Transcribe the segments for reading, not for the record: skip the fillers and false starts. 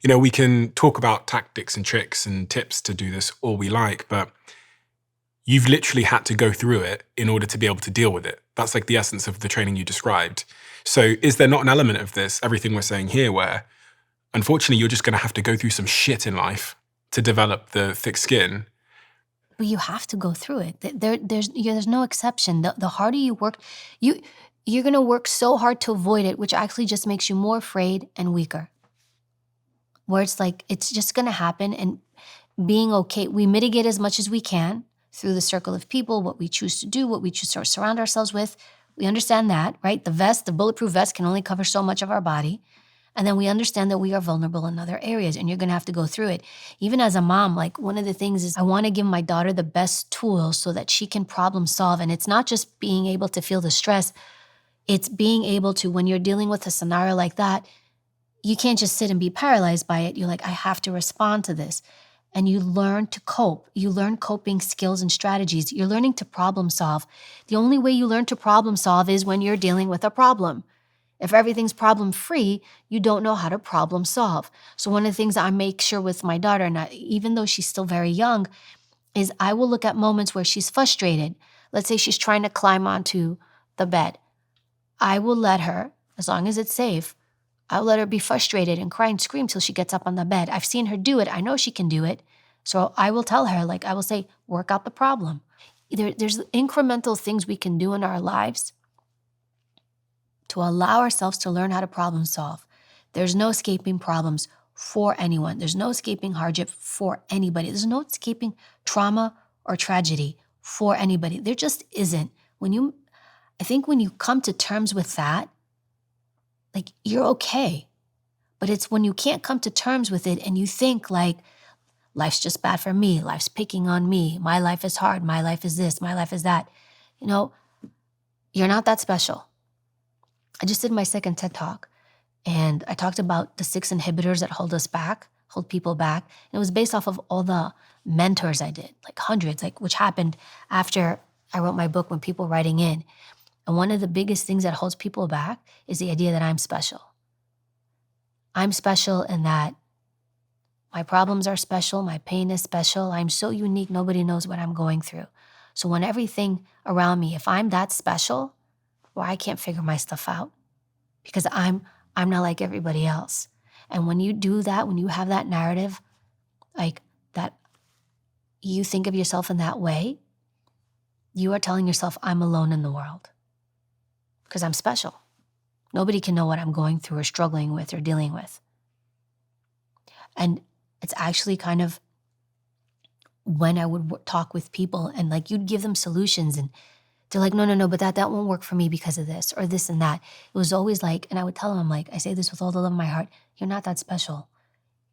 We can talk about tactics and tricks and tips to do this all we like, but you've literally had to go through it in order to be able to deal with it. That's like the essence of the training you described. So is there not an element of this, everything we're saying here, where unfortunately you're just going to have to go through some shit in life to develop the thick skin? But you have to go through it. There's no exception. The harder you work, you're gonna work so hard to avoid it, which actually just makes you more afraid and weaker. Where it's like, it's just gonna happen, and being okay, we mitigate as much as we can through the circle of people, what we choose to do, what we choose to surround ourselves with. We understand that, right? The bulletproof vest can only cover so much of our body. And then we understand that we are vulnerable in other areas, and you're gonna have to go through it. Even as a mom, like, one of the things is I wanna give my daughter the best tools so that she can problem solve. And it's not just being able to feel the stress, it's being able to, when you're dealing with a scenario like that, you can't just sit and be paralyzed by it. You're like, I have to respond to this. And you learn to cope. You learn coping skills and strategies. You're learning to problem solve. The only way you learn to problem solve is when you're dealing with a problem. If everything's problem-free, you don't know how to problem solve. So one of the things I make sure with my daughter, and even though she's still very young, is I will look at moments where she's frustrated. Let's say she's trying to climb onto the bed. I will let her, as long as it's safe, I'll let her be frustrated and cry and scream till she gets up on the bed. I've seen her do it. I know she can do it. So I will tell her, I will say, work out the problem. There's incremental things we can do in our lives to allow ourselves to learn how to problem solve. There's no escaping problems for anyone. There's no escaping hardship for anybody. There's no escaping trauma or tragedy for anybody. There just isn't. I think when you come to terms with that, you're okay. But it's when you can't come to terms with it and you think life's just bad for me, life's picking on me, my life is hard, my life is this, my life is that. You're not that special. I just did my second TED Talk, and I talked about the 6 inhibitors that hold people back. And it was based off of all the mentors I did, hundreds, which happened after I wrote my book, when people writing in. And one of the biggest things that holds people back is the idea that I'm special. I'm special in that my problems are special, my pain is special, I'm so unique, nobody knows what I'm going through. So when everything around me, if I'm that special, I can't figure my stuff out because I'm not like everybody else. And when you do that, when you have that narrative, that you think of yourself in that way, you are telling yourself, I'm alone in the world because I'm special. Nobody can know what I'm going through or struggling with or dealing with. And it's actually kind of when I would talk with people and you'd give them solutions and they're like, no, but that won't work for me because of this or this and that. It was always and I would tell them, I say this with all the love in my heart, you're not that special.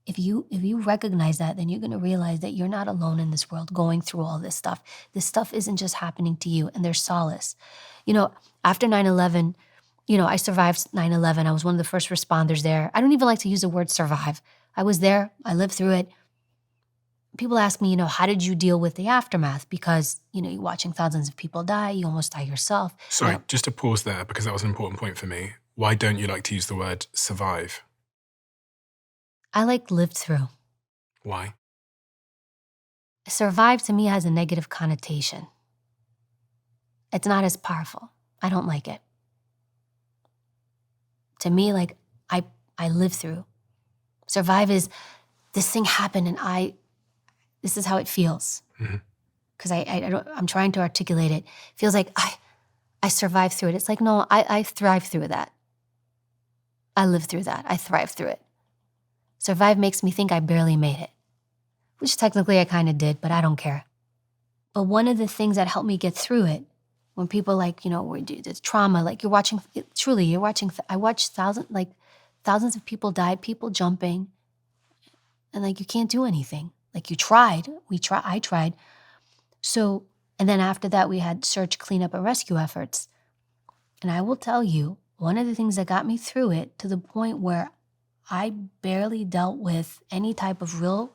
If you recognize that, then you're going to realize that you're not alone in this world going through all this stuff. This stuff isn't just happening to you, and there's solace. After 9/11, I survived 9/11. I was one of the first responders there. I don't even like to use the word survive. I was there. I lived through it. People ask me, how did you deal with the aftermath? Because, you're watching thousands of people die. You almost die yourself. Sorry, just to pause there, because that was an important point for me. Why don't you like to use the word survive? I lived through. Why? Survive to me has a negative connotation. It's not as powerful. I don't like it. To me, I lived through. Survive is this thing happened and this is how it feels. Because I'm trying to articulate it. It feels like I survived through it. It's no, I thrived through that. I lived through that. I thrived through it. Survive makes me think I barely made it, which technically I kind of did, but I don't care. But one of the things that helped me get through it, when people it's trauma, you're watching, I watched thousands of people died, people jumping, and you can't do anything. You tried, I tried. So, and then after that we had search, cleanup, and rescue efforts. And I will tell you, one of the things that got me through it to the point where I barely dealt with any type of real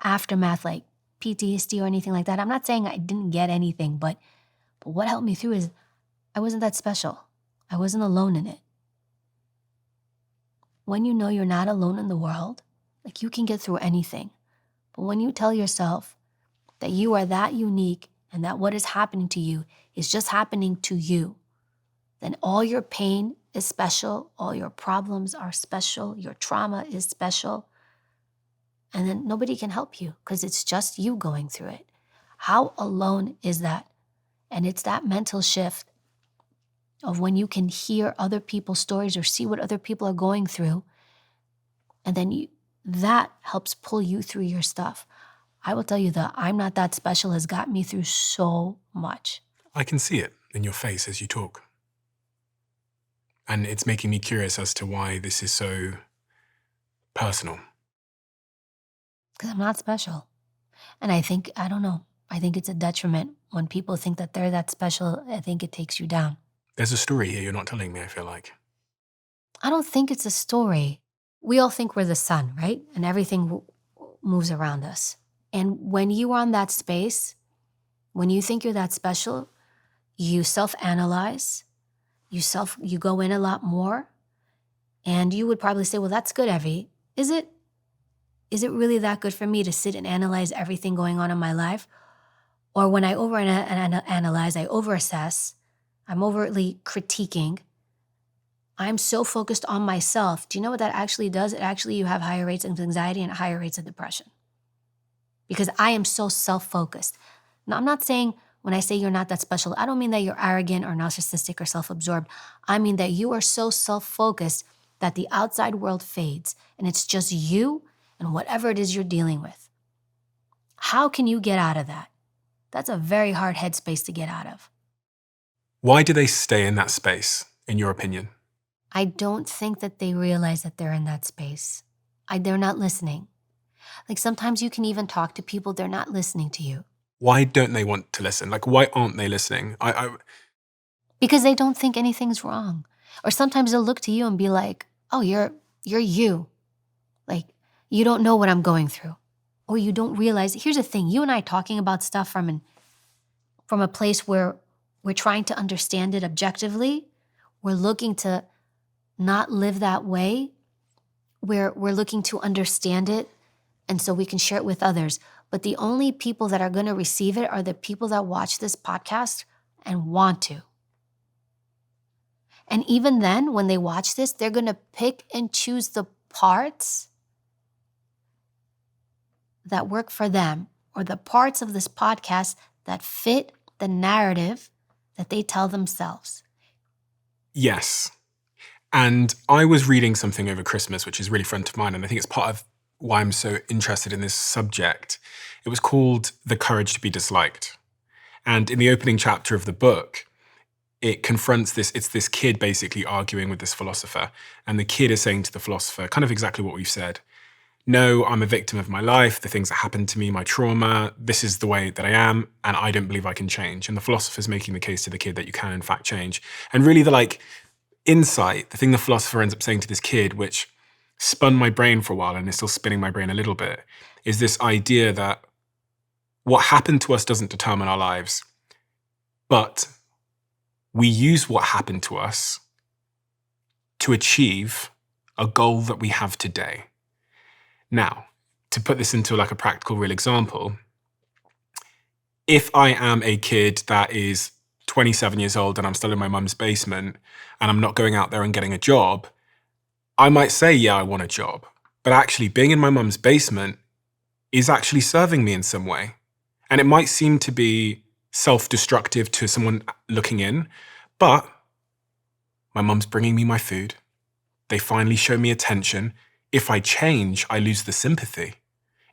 aftermath, like PTSD or anything like that. I'm not saying I didn't get anything, but what helped me through is I wasn't that special. I wasn't alone in it. when you know you're not alone in the world, like you can get through anything. But when you tell yourself that you are that unique and that what is happening to you is just happening to you, then all your pain is special, all your problems are special, your trauma is special, and then nobody can help you because it's just you going through it. How alone is that? And it's that mental shift of when you can hear other people's stories or see what other people are going through, and then that helps pull you through your stuff. I will tell you that I'm not that special has got me through so much. I can see it in your face as you talk. And it's making me curious as to why this is so personal. Because I'm not special. And I think it's a detriment when people think that they're that special. I think it takes you down. There's a story here you're not telling me, I feel like. I don't think it's a story. We all think we're the sun, right? And everything moves around us. And when you are in that space, when you think you're that special, you self-analyze, you go in a lot more, and you would probably say, well, that's good, Evy. Is it really that good for me to sit and analyze everything going on in my life? Or when I overanalyze, I overassess, I'm overtly critiquing, I'm so focused on myself. Do you know what that actually does? You have higher rates of anxiety and higher rates of depression. Because I am so self-focused. Now, I'm not saying when I say you're not that special, I don't mean that you're arrogant or narcissistic or self-absorbed. I mean that you are so self-focused that the outside world fades and it's just you and whatever it is you're dealing with. How can you get out of that? That's a very hard headspace to get out of. Why do they stay in that space, in your opinion? I don't think that they realize that they're in that space. They're not listening. Like sometimes you can even talk to people, they're not listening to you. Why don't they want to listen? Like, why aren't they listening? Because they don't think anything's wrong. Or sometimes they'll look to you and be like, oh, you're you. Like, you don't know what I'm going through. Or you don't realize, here's the thing, you and I talking about stuff from a place where we're trying to understand it objectively. We're looking to not live that way. We're looking to understand it, and so we can share it with others. But the only people that are going to receive it are the people that watch this podcast and want to. And even then, when they watch this, they're going to pick and choose the parts that work for them or the parts of this podcast that fit the narrative that they tell themselves. Yes. And I was reading something over Christmas, which is really front of mind, and I think it's part of why I'm so interested in this subject. It was called The Courage to be Disliked. And in the opening chapter of the book, it confronts it's this kid basically arguing with this philosopher. And the kid is saying to the philosopher kind of exactly what we've said. No, I'm a victim of my life, the things that happened to me, my trauma, this is the way that I am, and I don't believe I can change. And the philosopher's making the case to the kid that you can in fact change. And really the insight, the thing the philosopher ends up saying to this kid, which spun my brain for a while and is still spinning my brain a little bit, is this idea that what happened to us doesn't determine our lives, but we use what happened to us to achieve a goal that we have today. Now, to put this into a practical, real example, if I am a kid that is 27 years old and I'm still in my mum's basement and I'm not going out there and getting a job, I might say, yeah, I want a job. But actually being in my mum's basement is actually serving me in some way. And it might seem to be self-destructive to someone looking in, but my mum's bringing me my food. They finally show me attention. If I change, I lose the sympathy.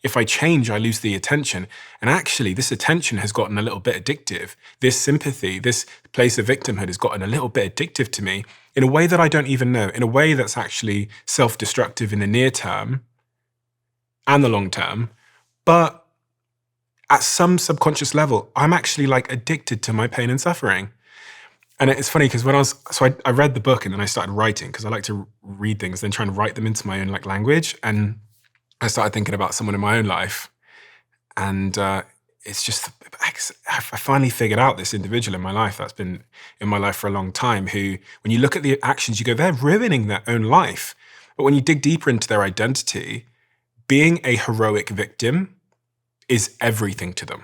If I change, I lose the attention. And actually, this attention has gotten a little bit addictive. This sympathy, this place of victimhood has gotten a little bit addictive to me in a way that I don't even know, in a way that's actually self-destructive in the near term and the long term. But at some subconscious level, I'm actually addicted to my pain and suffering. And it's funny because I read the book and then I started writing because I like to read things, then try and write them into my own language. And I started thinking about someone in my own life. And it's just, I finally figured out this individual in my life that's been in my life for a long time who, when you look at the actions, you go, they're ruining their own life But when you dig deeper into their identity, being a heroic victim is everything to them.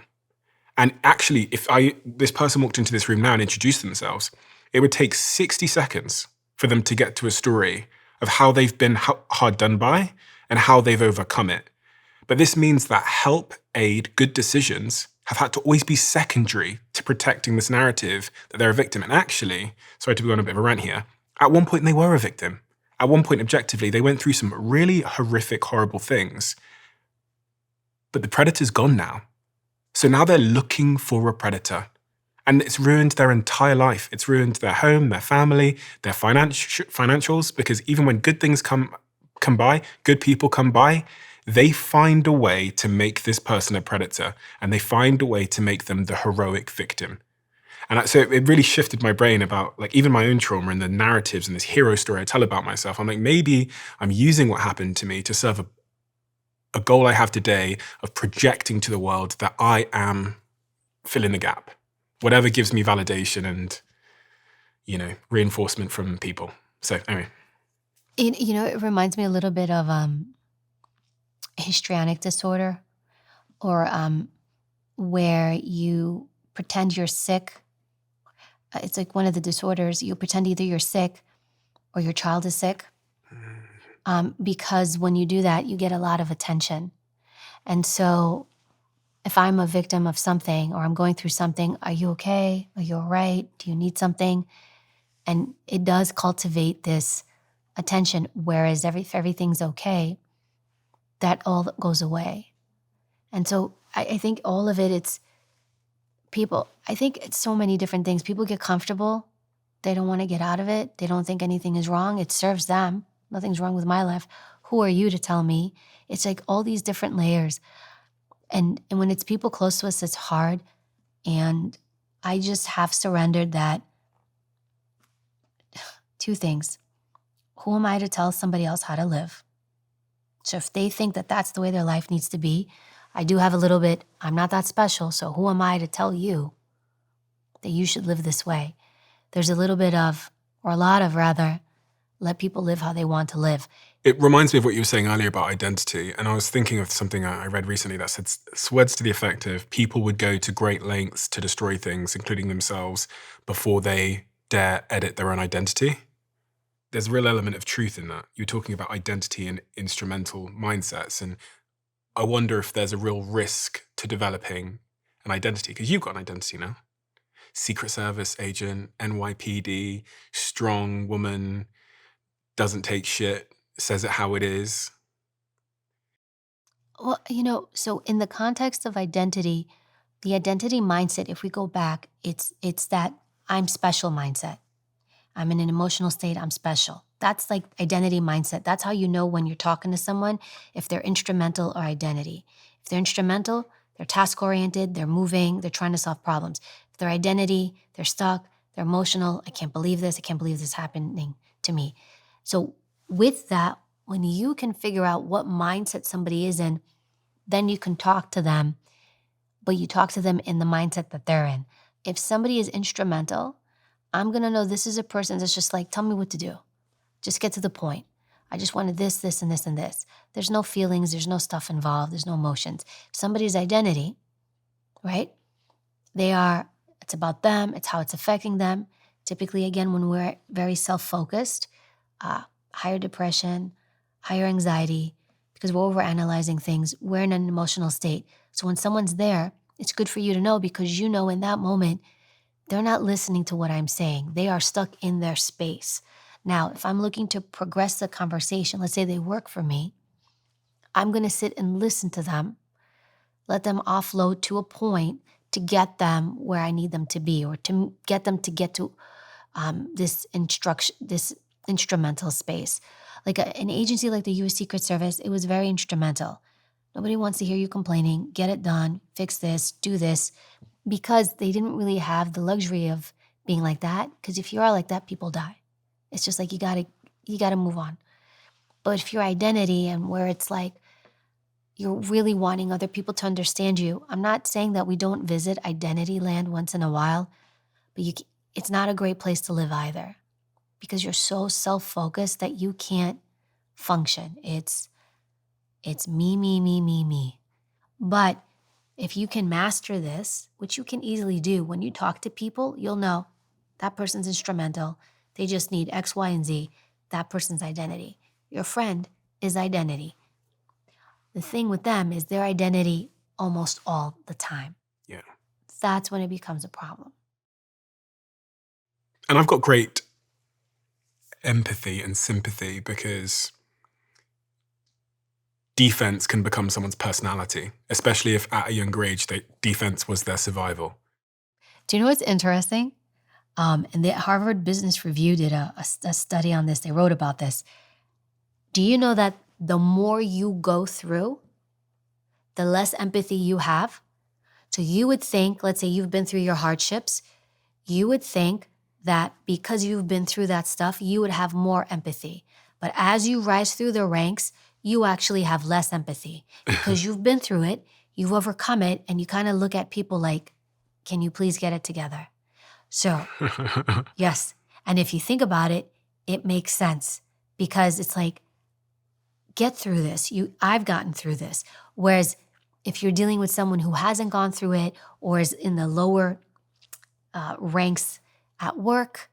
And actually, if this person walked into this room now and introduced themselves, it would take 60 seconds for them to get to a story of how they've been hard done by and how they've overcome it. But this means that help, aid, good decisions have had to always be secondary to protecting this narrative that they're a victim. And actually, sorry to be on a bit of a rant here, at one point they were a victim. At one point, objectively, they went through some really horrific, horrible things. But the predator's gone now. So now they're looking for a predator. And it's ruined their entire life. It's ruined their home, their family, their financials, because even when good things come by, good people come by, they find a way to make this person a predator, and they find a way to make them the heroic victim. And so it really shifted my brain about like even my own trauma and the narratives and this hero story I tell about myself. I'm like, maybe I'm using what happened to me to serve a goal I have today of projecting to the world that I am fill in the gap. Whatever gives me validation and, reinforcement from people. So anyway. It reminds me a little bit of histrionic disorder, or where you pretend you're sick. It's like one of the disorders. You pretend either you're sick or your child is sick, because when you do that, you get a lot of attention. And so if I'm a victim of something or I'm going through something, are you okay? Are you all right? Do you need something? And it does cultivate this attention, whereas if everything's okay, that all goes away. And so I think all of it, it's people, I think it's so many different things. People get comfortable. They don't want to get out of it. They don't think anything is wrong. It serves them. Nothing's wrong with my life. Who are you to tell me? It's like all these different layers. And when it's people close to us, it's hard. And I just have surrendered that. Two things. Who am I to tell somebody else how to live? So if they think that that's the way their life needs to be, I do have a little bit, I'm not that special, so who am I to tell you that you should live this way? There's a little bit of, or a lot of rather, let people live how they want to live. It reminds me of what you were saying earlier about identity. And I was thinking of something I read recently that said words to the effect of people would go to great lengths to destroy things, including themselves, before they dare edit their own identity. There's a real element of truth in that. You're talking about identity and instrumental mindsets. And I wonder if there's a real risk to developing an identity, because you've got an identity now. Secret Service agent, NYPD, strong woman, doesn't take shit, says it how it is. Well, so in the context of identity, the identity mindset, if we go back, it's that I'm special mindset. I'm in an emotional state, I'm special. That's like identity mindset. That's how you know when you're talking to someone, if they're instrumental or identity. If they're instrumental, they're task-oriented, they're moving, they're trying to solve problems. If they're identity, they're stuck, they're emotional, I can't believe this happening to me. So with that, when you can figure out what mindset somebody is in, then you can talk to them, but you talk to them in the mindset that they're in. If somebody is instrumental, I'm going to know this is a person that's just like, tell me what to do. Just get to the point. I just wanted this, this, and this, and this. There's no feelings. There's no stuff involved. There's no emotions. If somebody's identity, right? It's about them. It's how it's affecting them. Typically, again, when we're very self-focused, higher depression, higher anxiety, because we're overanalyzing things. We're in an emotional state. So when someone's there, it's good for you to know, because you know in that moment, they're not listening to what I'm saying. They are stuck in their space. Now, if I'm looking to progress the conversation, let's say they work for me, I'm going to sit and listen to them, let them offload to a point to get them where I need them to be, or to get them to get to this instrumental space. Like an agency like the U.S. Secret Service, it was very instrumental. Nobody wants to hear you complaining. Get it done. Fix this. Do this. Because they didn't really have the luxury of being like that. Because if you are like that, people die. It's just like you gotta move on. But if your identity, and where it's like you're really wanting other people to understand you, I'm not saying that we don't visit identity land once in a while, but it's not a great place to live either, because you're so self-focused that you can't function. It's me, me, me, me, me. But if you can master this, which you can easily do, when you talk to people, you'll know that person's instrumental. They just need X, Y, and Z. That person's identity. Your friend is identity. The thing with them is their identity almost all the time. Yeah. That's when it becomes a problem. And I've got great empathy and sympathy because defense can become someone's personality, especially if at a younger age, defense was their survival. Do you know what's interesting? And the Harvard Business Review did a study on this. They wrote about this. Do you know that the more you go through, the less empathy you have? So you would think, let's say you've been through your hardships, you would think that because you've been through that stuff, you would have more empathy. But as you rise through the ranks, you actually have less empathy because you've been through it, you've overcome it, and you kind of look at people like, can you please get it together? So, yes. And if you think about it, it makes sense because it's like, get through this. I've gotten through this. Whereas if you're dealing with someone who hasn't gone through it or is in the lower ranks at work,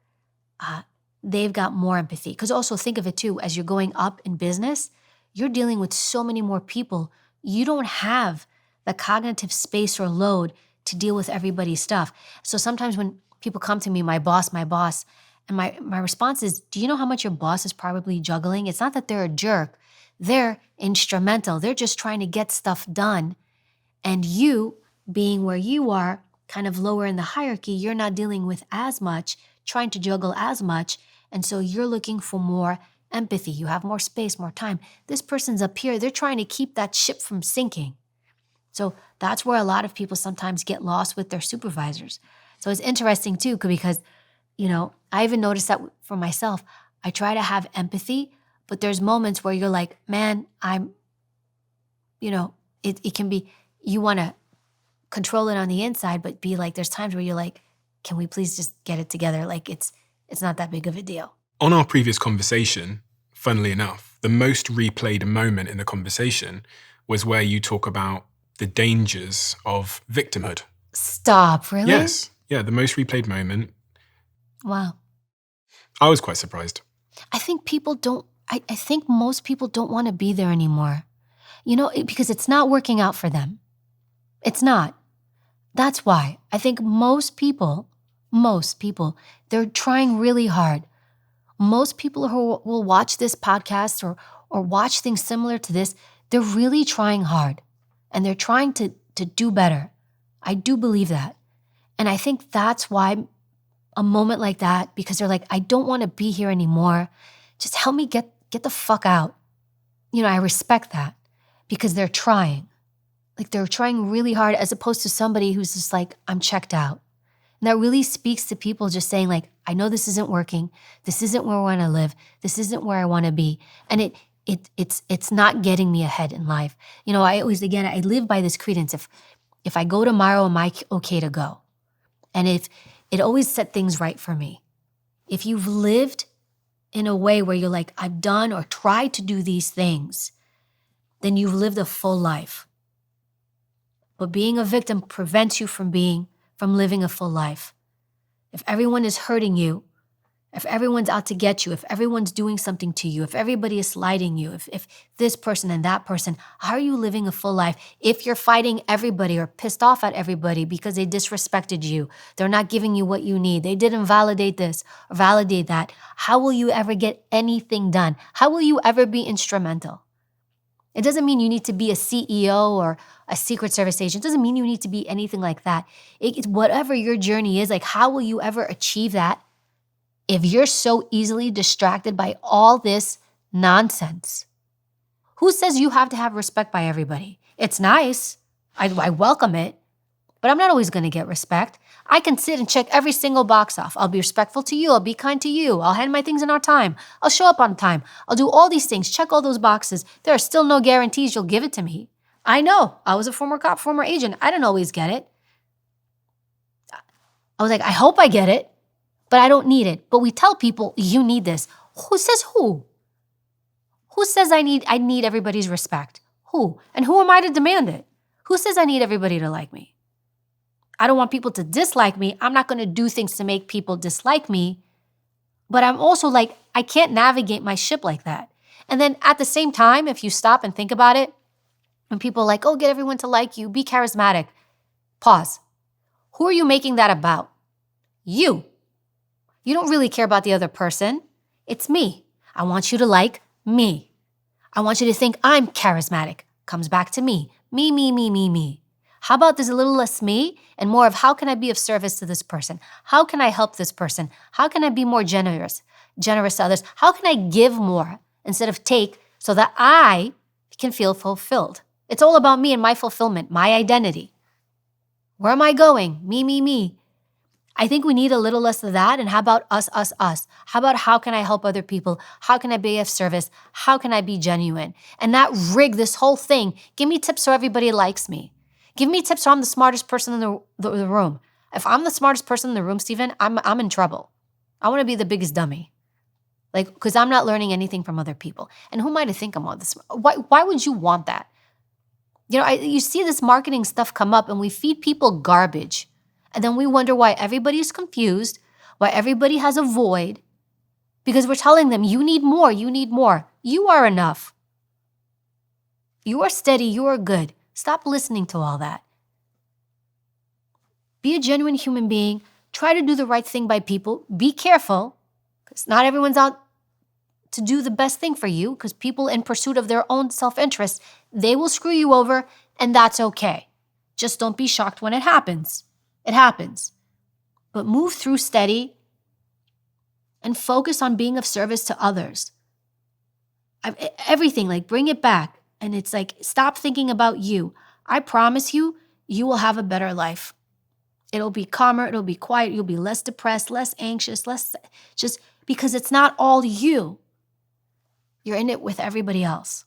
they've got more empathy. Because also think of it too, as you're going up in business, you're dealing with so many more people. You don't have the cognitive space or load to deal with everybody's stuff. So sometimes when people come to me, my boss, and my response is, do you know how much your boss is probably juggling? It's not that they're a jerk. They're instrumental. They're just trying to get stuff done. And you, being where you are, kind of lower in the hierarchy, you're not dealing with as much, trying to juggle as much. And so you're looking for more empathy. You have more space, more time. This person's up here. They're trying to keep that ship from sinking. So that's where a lot of people sometimes get lost with their supervisors. So it's interesting too, because, I even noticed that for myself. I try to have empathy, but there's moments where you're like, man, it can be, you want to control it on the inside, but be like, there's times where you're like, can we please just get it together? Like it's not that big of a deal. On our previous conversation, funnily enough, the most replayed moment in the conversation was where you talk about the dangers of victimhood. Stop, really? Yes. Yeah, the most replayed moment. Wow. I was quite surprised. I think I think most people don't want to be there anymore. Because it's not working out for them. It's not. That's why. I think most people, they're trying really hard. Most people who will watch this podcast or watch things similar to this, they're really trying hard. And they're trying to do better. I do believe that. And I think that's why a moment like that, because they're like, I don't want to be here anymore. Just help me get the fuck out. I respect that because they're trying. Like they're trying really hard as opposed to somebody who's just like, I'm checked out. And that really speaks to people just saying like, I know this isn't working. This isn't where I want to live. This isn't where I want to be. And it's not getting me ahead in life. I live by this credence. If I go tomorrow, am I okay to go? And if it always set things right for me. If you've lived in a way where you're like, I've done or tried to do these things, then you've lived a full life. But being a victim prevents you from living a full life. If everyone is hurting you, if everyone's out to get you, if everyone's doing something to you, if everybody is slighting you, if this person and that person, how are you living a full life? If you're fighting everybody or pissed off at everybody because they disrespected you, they're not giving you what you need, they didn't validate this or validate that, how will you ever get anything done? How will you ever be instrumental? It doesn't mean you need to be a CEO or a Secret Service agent. It doesn't mean you need to be anything like that. It's whatever your journey is, like how will you ever achieve that if you're so easily distracted by all this nonsense? Who says you have to have respect by everybody? It's nice. I welcome it. But I'm not always going to get respect. I can sit and check every single box off. I'll be respectful to you. I'll be kind to you. I'll hand my things in on time. I'll show up on time. I'll do all these things, check all those boxes. There are still no guarantees you'll give it to me. I know. I was a former cop, former agent. I didn't always get it. I was like, I hope I get it, but I don't need it. But we tell people, you need this. Who says who? Who says I need everybody's respect? Who? And who am I to demand it? Who says I need everybody to like me? I don't want people to dislike me. I'm not going to do things to make people dislike me. But I'm also like, I can't navigate my ship like that. And then at the same time, if you stop and think about it, when people are like, oh, get everyone to like you, be charismatic. Pause. Who are you making that about? You. You don't really care about the other person. It's me. I want you to like me. I want you to think I'm charismatic. Comes back to me. Me, me, me, me, me. How about there's a little less me and more of how can I be of service to this person? How can I help this person? How can I be more generous to others? How can I give more instead of take so that I can feel fulfilled? It's all about me and my fulfillment, my identity. Where am I going? Me, me, me. I think we need a little less of that. And how about us, us, us? How about how can I help other people? How can I be of service? How can I be genuine? And not rig this whole thing. Give me tips so everybody likes me. Give me tips so I'm the smartest person in the room. If I'm the smartest person in the room, Stephen, I'm in trouble. I want to be the biggest dummy. Because I'm not learning anything from other people. And who am I to think I'm all this? Why would you want that? You see this marketing stuff come up and we feed people garbage. And then we wonder why everybody's confused, why everybody has a void, because we're telling them, you need more, you need more. You are enough. You are steady, you are good. Stop listening to all that. Be a genuine human being. Try to do the right thing by people. Be careful, because not everyone's out to do the best thing for you, because people in pursuit of their own self-interest, they will screw you over, and that's okay. Just don't be shocked when it happens. It happens. But move through steady and focus on being of service to others. Everything, bring it back. And it's stop thinking about you. I promise you, you will have a better life. It'll be calmer, it'll be quiet, you'll be less depressed, less anxious, less just because it's not all you. You're in it with everybody else.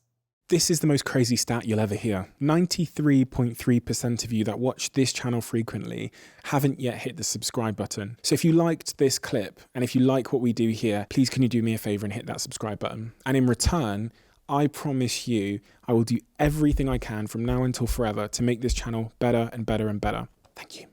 This is the most crazy stat you'll ever hear. 93.3% of you that watch this channel frequently haven't yet hit the subscribe button. So if you liked this clip and if you like what we do here, please can you do me a favor and hit that subscribe button? And in return, I promise you, I will do everything I can from now until forever to make this channel better and better and better. Thank you.